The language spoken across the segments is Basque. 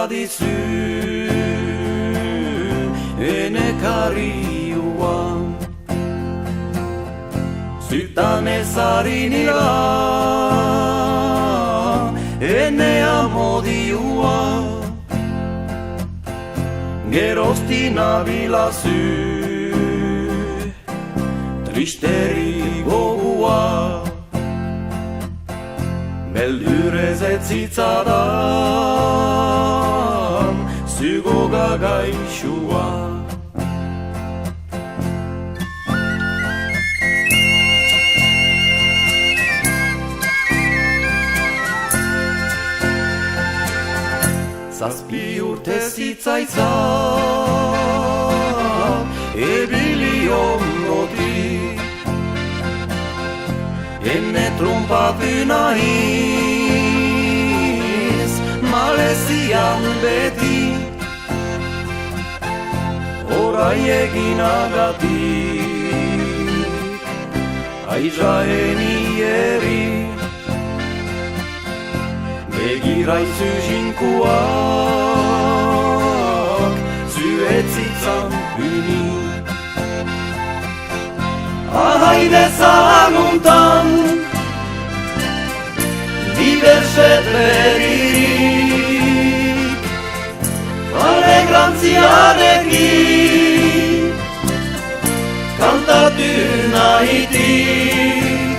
badizu ene kariuan Zutan ezari nila ene amodiua Gerozti nabilazu tristeri gogua Beldurez ez zitzadan zugoga gaixua Zazpi urte zitzaizan ebili ondotik Ene trompatu nahiz malezian beti Horai eginagatik aizaeni eri Begiraizu jinkuak zuetzitzan uni Ahaide zahanuntan diverset beririk Alegrantziarekin kantatu nahitik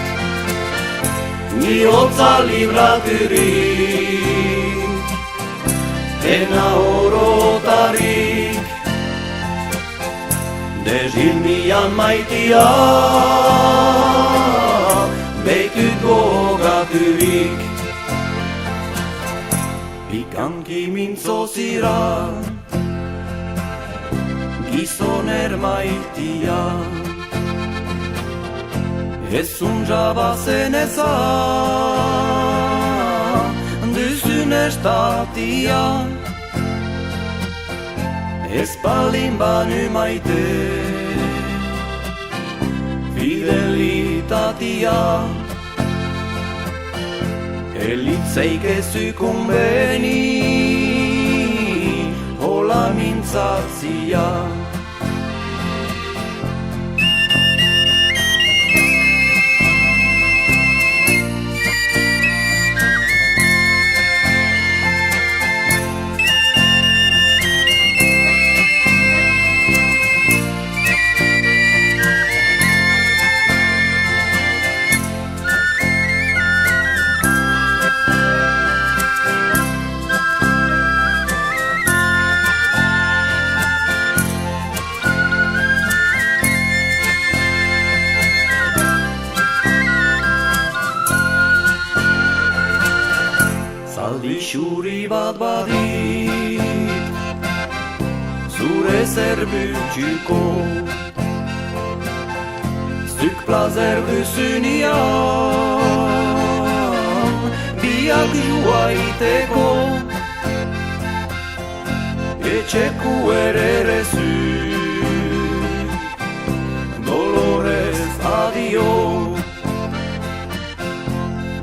Bihotza libraturik Pena orotarik Dezirmian maitia Beitut gogaturik Pikanki mintzo zira Gizon ermaitia Ezun jabazen ezan Duzun estatia Ez balin banu maite Fidelitatia Elitzeik ezukun beni Hola mintzatzia Zaldi xuri bat badit Zure zerbutxuko Zuk plazer duzunean Biak juaiteko Etxeku ererezu Dolores adio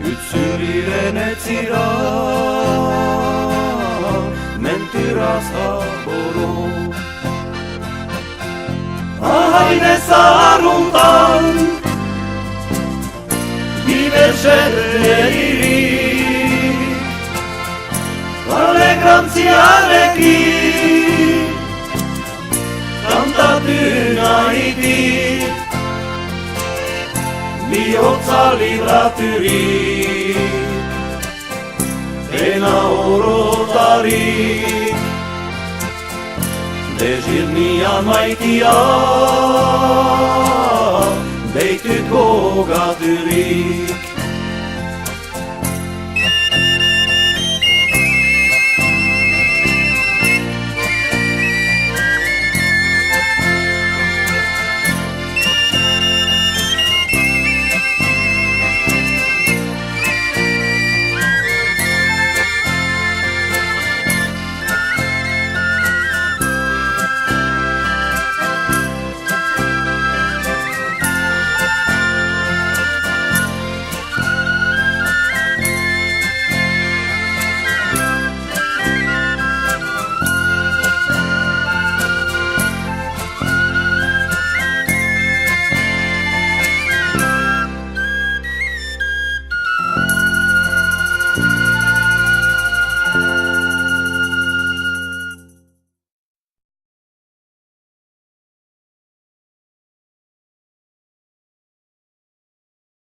Utzuliren etzira Mentiraz aboro Ahaide zaharuntan Diverset eririk Alegrantziarekin Kantatu nahitik Bihotza libraturik Pena orotarik Dezirnian maitia Beitut gogaturik